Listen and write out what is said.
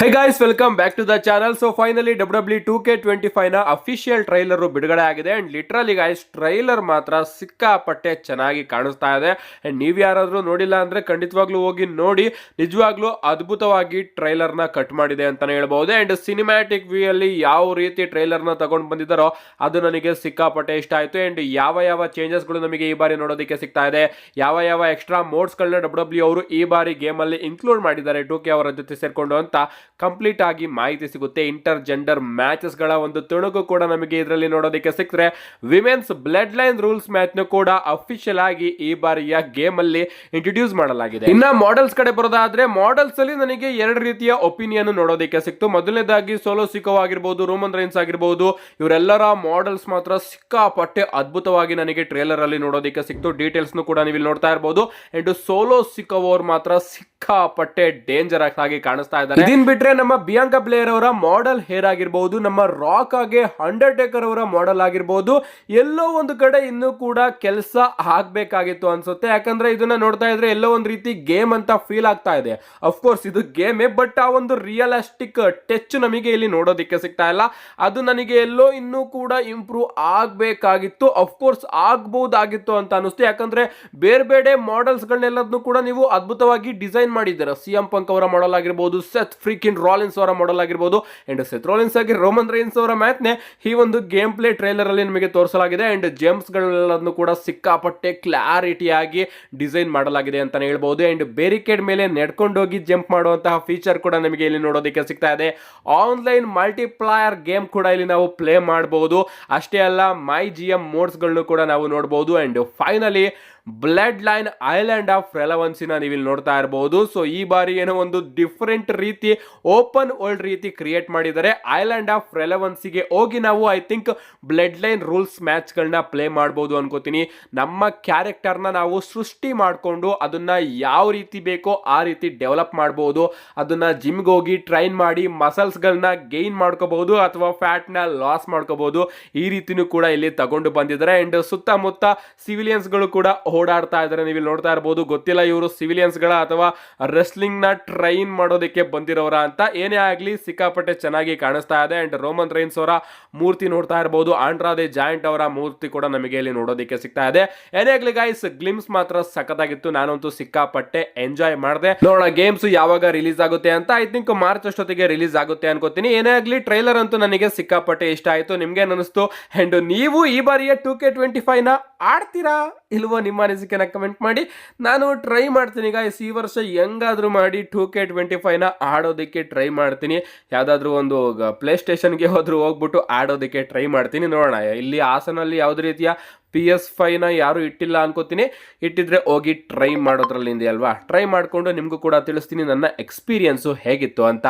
Hey guys, welcome back to the channel. So finally WWE 2K25 ನ official trailer ಬಿಡುಗಡೆ ಆಗಿದೆ. And literally guys, trailer ಮಾತ್ರ ಸಿಕ್ಕಾಪಟ್ಟೆ ಚೆನ್ನಾಗಿ ಕಾಣಿಸ್ತಾ ಇದೆ. ಅಂಡ್ ನೀವ್ ಯಾರಾದ್ರೂ ನೋಡಿಲ್ಲ ಅಂದ್ರೆ ಖಂಡಿತವಾಗ್ಲೂ ಹೋಗಿ ನೋಡಿ. ನಿಜವಾಗ್ಲೂ ಅದ್ಭುತವಾಗಿ ಟ್ರೈಲರ್ ನ ಕಟ್ ಮಾಡಿದೆ ಅಂತಾನೆ ಹೇಳ್ಬಹುದು. ಅಂಡ್ ಸಿನಿಮ್ಯಾಟಿಕ್ ವ್ಯೂ ಅಲ್ಲಿ ಯಾವ ರೀತಿ ಟ್ರೈಲರ್ ನ ತಗೊಂಡ್ ಬಂದಿದ್ದಾರೋ ಅದು ನನಗೆ ಸಿಕ್ಕಾಪಟ್ಟೆ ಇಷ್ಟ ಆಯ್ತು. ಅಂಡ್ ಯಾವ ಚೇಂಜಸ್ ಗಳು ನಮಗೆ ಈ ಬಾರಿ ನೋಡೋದಕ್ಕೆ ಸಿಗ್ತಾ ಇದೆ, ಯಾವ ಎಕ್ಸ್ಟ್ರಾ ಮೋಡ್ಸ್ ಗಳನ್ನ WWE ಅವರು ಈ ಬಾರಿ ಗೇಮ್ ಅಲ್ಲಿ ಇನ್ಕ್ಲೂಡ್ ಮಾಡಿದ್ದಾರೆ 2K ಅವರ ಜೊತೆ ಸೇರ್ಕೊಂಡು ಅಂತ ಕಂಪ್ಲೀಟ್ ಆಗಿ ಮಾಹಿತಿ ಸಿಗುತ್ತೆ. ಇಂಟರ್ ಜೆಂಡರ್ ಮ್ಯಾಚಸ್ ಗಳ ಒಂದು ತುಣುಕು ಕೂಡ ನಮಗೆ ಇದರಲ್ಲಿ ನೋಡೋದಕ್ಕೆ ಸಿಕ್ತರೆ. Women's blood line rules match ನ ಕೂಡ ಅಫಿಷಿಯಲ್ ಆಗಿ ಈ ಬಾರಿಯ ಗೇಮ್ ಅಲ್ಲಿ ಇಂಟ್ರೊಡ್ಯೂಸ್ ಮಾಡಲಾಗಿದೆ. ಇನ್ನ ಮಾಡೆಲ್ಸ್ ಕಡೆ ಬರೋದಾದ್ರೆ, ಮಾಡೆಲ್ಸ್ ಅಲ್ಲಿ ನನಗೆ ಎರಡು ರೀತಿಯ ಒಪಿನಿಯನ್ ನೋಡೋದಕ್ಕೆ ಸಿಕ್ತು. ಮೊದಲನೇದಾಗಿ ಸೋಲೋ ಸಿಕೋ ಆಗಿರ್ಬೋದು, ರೋಮನ್ ರೈನ್ಸ್ ಆಗಿರ್ಬೋದು, ಇವರೆಲ್ಲರ ಮಾಡೆಲ್ಸ್ ಮಾತ್ರ ಸಿಕ್ಕಾಪಟ್ಟೆ ಅದ್ಭುತವಾಗಿ ನನಗೆ ಟ್ರೇಲರ್ ಅಲ್ಲಿ ನೋಡೋದಕ್ಕೆ ಸಿಕ್ತು. ಡೀಟೇಲ್ಸ್ ಕೂಡ ನೀವು ನೋಡ್ತಾ ಇರಬಹುದು. ಅಂಡ್ ಸೋಲೋ ಸಿಕೋ ಅವರು ಮಾತ್ರ ಸಿಕ್ಕಾಪಟ್ಟೆ ಡೇಂಜರಸ್ ಆಗಿ ಕಾಣಿಸ್ತಾ ಇದ್ದಾರೆ. ಇದನ್ ಬಿಟ್ರೆ ನಮ್ಮ ಬಿಯಾಂಕಾ ಬ್ಲೇಯರ್ ಅವರ ಮಾಡೆಲ್ ಹೇರ್ ಆಗಿರ್ಬಹುದು, ನಮ್ಮ ರಾಕ್ ಆಗಿ ಅಂಡರ್ಟೇಕರ್ ಅವರ ಮಾಡೆಲ್ ಆಗಿರ್ಬಹುದು, ಎಲ್ಲೋ ಒಂದು ಕಡೆ ಇನ್ನೂ ಕೂಡ ಕೆಲಸ ಆಗ್ಬೇಕಾಗಿತ್ತು ಅನ್ಸುತ್ತೆ. ಯಾಕಂದ್ರೆ ಇದನ್ನ ನೋಡ್ತಾ ಇದ್ರೆ ಎಲ್ಲೋ ಒಂದು ರೀತಿ ಗೇಮ್ ಅಂತ ಫೀಲ್ ಆಗ್ತಾ ಇದೆ. ಅಫ್ಕೋರ್ಸ್ ಇದು ಗೇಮೇ, ಬಟ್ ಆ ಒಂದು ರಿಯಲಿಸ್ಟಿಕ್ ಟಚ್ ನಮಗೆ ಇಲ್ಲಿ ನೋಡೋದಿಕ್ಕೆ ಸಿಗ್ತಾ ಇಲ್ಲ. ಅದು ನನಗೆ ಎಲ್ಲೋ ಇನ್ನೂ ಕೂಡ ಇಂಪ್ರೂವ್ ಆಗ್ಬೇಕಾಗಿತ್ತು. ಅಫ್ಕೋರ್ಸ್ ಆಗ್ಬಹುದಾಗಿತ್ತು ಅಂತ ಅನಿಸ್ತು. ಯಾಕಂದ್ರೆ ಬೇರೆ ಮಾಡೆಲ್ಸ್ ಗಳನ್ನೆಲ್ಲದನ್ನು ಕೂಡ ನೀವು ಅದ್ಭುತವಾಗಿ ಡಿಸೈನ್ ಮಾಡಿದ್ದೀರಾ. ಸಿಎಂ ಪಂಕ್ ಅವರ ಮಾಡೆಲ್ ಆಗಿರ್ಬೋದು, ಸೆತ್ ಫ್ರೀಕಿನ್ ರಾಲಿನ್ಸ್ ಅವರ ಮಾಡೆಲ್ ಆಗಿರ್ಬೋದು, ಅಂಡ್ ಸೆತ್ ರಾಲಿನ್ಸ್ ಆಗಿ ರೋಮನ್ ರೈನ್ಸ್ ಅವರ ಮ್ಯಾಚ್ ನೇ ಈ ಒಂದು ಗೇಮ್ ಪ್ಲೇ ಟ್ರೈಲರ್ ಅಲ್ಲಿ ನಿಮಗೆ ತೋರಿಸಲಾಗಿದೆ. ಅಂಡ್ ಜೇಮ್ಸ್ ಗಳನ್ನೆಲ್ಲದನ್ನು ಕೂಡ ಸಿಕ್ಕಾಪಟ್ಟೆ ಕ್ಲಾರಿಟಿಯಾಗಿ ಡಿಸೈನ್ ಮಾಡಲಾಗಿದೆ ಅಂತಾನೆ ಹೇಳ್ಬಹುದು. ಅಂಡ್ ಬೇರಿಕೇಡ್ ಮೇಲೆ ನಡ್ಕೊಂಡೋಗಿ ಜಂಪ್ ಮಾಡುವಂತಹ ಫೀಚರ್ ಕೂಡ ನಮಗೆ ಇಲ್ಲಿ ನೋಡೋದಕ್ಕೆ ಸಿಗ್ತಾ ಇದೆ. ಆನ್ಲೈನ್ ಮಲ್ಟಿಪ್ಲೈಯರ್ ಗೇಮ್ ಕೂಡ ಇಲ್ಲಿ ನಾವು ಪ್ಲೇ ಮಾಡಬಹುದು. ಅಷ್ಟೇ ಅಲ್ಲ, ಮೈ GM ಮೋಡ್ಸ್ ಗಳನ್ನು ಕೂಡ ನಾವು ನೋಡಬಹುದು. And finally blood line island of ರೆಲೆವೆನ್ಸಿನ ನೀವು ಇಲ್ಲಿ ನೋಡ್ತಾ ಇರಬಹುದು. ಸೊ ಈ ಬಾರಿ ಏನೋ ಒಂದು ಡಿಫರೆಂಟ್ ರೀತಿ ಓಪನ್ ವರ್ಲ್ಡ್ ರೀತಿ ಕ್ರಿಯೇಟ್ ಮಾಡಿದ್ದಾರೆ. ಐಲ್ಯಾಂಡ್ ಆಫ್ ರೆಲೆವೆನ್ಸಿಗೆ ಹೋಗಿ ನಾವು I think blood line rules match ಗಳನ್ನ ಪ್ಲೇ ಮಾಡಬಹುದು ಅನ್ಕೋತೀನಿ. ನಮ್ಮ ಕ್ಯಾರೆಕ್ಟರ್ನ ನಾವು ಸೃಷ್ಟಿ ಮಾಡಿಕೊಂಡು ಅದನ್ನ ಯಾವ ರೀತಿ ಬೇಕೋ ಆ ರೀತಿ ಡೆವಲಪ್ ಮಾಡಬಹುದು. ಅದನ್ನ ಜಿಮ್ಗೆ ಹೋಗಿ ಟ್ರೈನ್ ಮಾಡಿ ಮಸಲ್ಸ್ ಗಳನ್ನ ಗೈನ್ ಮಾಡ್ಕೋಬಹುದು ಅಥವಾ ಫ್ಯಾಟ್ ನ ಲಾಸ್ ಮಾಡ್ಕೋಬಹುದು. ಈ ರೀತಿನೂ ಕೂಡ ಇಲ್ಲಿ ತಗೊಂಡು ಬಂದಿದ್ದಾರೆ. ಅಂಡ್ ಸುತ್ತಮುತ್ತ ಸಿವಿಲಿಯನ್ಸ್ ಗಳು ಕೂಡ ಓಡಾಡ್ತಾ ಇದ್ದಾರೆ. ನೀವು ನೋಡ್ತಾ ಇರಬಹುದು. ಗೊತ್ತಿಲ್ಲ ಇವರು ಸಿವಿಲಿಯನ್ಸ್ ಗಳ ಅಥವಾ ರೆಸ್ಲಿಂಗ್ ನ ಟ್ರೈನ್ ಮಾಡೋದಕ್ಕೆ ಬಂದಿರೋರ ಅಂತ. ಏನೇ ಆಗ್ಲಿ ಸಿಕ್ಕಾಪಟ್ಟೆ ಚೆನ್ನಾಗಿ ಕಾಣಿಸ್ತಾ ಇದೆ. ಅಂಡ್ ರೋಮನ್ ರೈನ್ಸ್ ಅವರ ಮೂರ್ತಿ ನೋಡ್ತಾ ಇರಬಹುದು. ಆಂಡ್ರಾದೆ ಜಾಯಿಂಟ್ ಅವರ ಮೂರ್ತಿ ಕೂಡ ನಮಗೆ ಇಲ್ಲಿ ನೋಡೋದಕ್ಕೆ ಸಿಗ್ತಾ ಇದೆ. ಏನೇ ಆಗ್ಲಿ ಗೈಸ್, ಗ್ಲಿಮ್ಸ್ ಮಾತ್ರ ಸಖತ್ತಾಗಿತ್ತು. ನಾನಂತೂ ಸಿಕ್ಕಾಪಟ್ಟೆ ಎಂಜಾಯ್ ಮಾಡಿದೆ. ನೋಡೋಣ ಗೇಮ್ಸ್ ಯಾವಾಗ ರಿಲೀಸ್ ಆಗುತ್ತೆ ಅಂತ. ಐ ಥಿಂಕ್ ಮಾರ್ಚ್ ಅಷ್ಟೊತ್ತಿಗೆ ರಿಲೀಸ್ ಆಗುತ್ತೆ ಅನ್ಕೋತೀನಿ. ಏನೇ ಆಗ್ಲಿ ಟ್ರೈಲರ್ ಅಂತೂ ನನಗೆ ಸಿಕ್ಕಾಪಟ್ಟೆ ಇಷ್ಟ ಆಯ್ತು. ನಿಮ್ಗೆ ಅನಿಸ್ತು? ಅಂಡ್ ನೀವು ಈ ಬಾರಿಯ 2K25 ನ ಆಡ್ತೀರಾ ಇಲ್ವೋ? ನಿಮ್ಮ ಅನಿಸಿಕೆನ ಕಮೆಂಟ್ ಮಾಡಿ. ನಾನು ಟ್ರೈ ಮಾಡ್ತೀನಿ ಗೈಸ್, ಈ ವರ್ಷ ಹೆಂಗಾದ್ರೂ ಮಾಡಿ 2K25 ನ ಆಡೋದಕ್ಕೆ ಟ್ರೈ ಮಾಡ್ತೀನಿ. ಯಾವ್ದಾದ್ರು ಒಂದು ಪ್ಲೇ ಸ್ಟೇಷನ್ಗೆ ಹೋದ್ರೂ ಹೋಗ್ಬಿಟ್ಟು ಆಡೋದಕ್ಕೆ ಟ್ರೈ ಮಾಡ್ತೀನಿ. ನೋಡೋಣ. ಇಲ್ಲಿ ಹಾಸನಲ್ಲಿ ಯಾವುದೇ ರೀತಿಯ PS5 ನ ಯಾರು ಇಟ್ಟಿಲ್ಲ ಅನ್ಕೋತೀನಿ. ಇಟ್ಟಿದ್ರೆ ಹೋಗಿ ಟ್ರೈ ಮಾಡೋದ್ರಲ್ಲಿ ಅಲ್ವಾ. ಟ್ರೈ ಮಾಡ್ಕೊಂಡು ನಿಮ್ಗೂ ಕೂಡ ತಿಳಿಸ್ತೀನಿ ನನ್ನ ಎಕ್ಸ್ಪೀರಿಯನ್ಸು ಹೇಗಿತ್ತು ಅಂತ.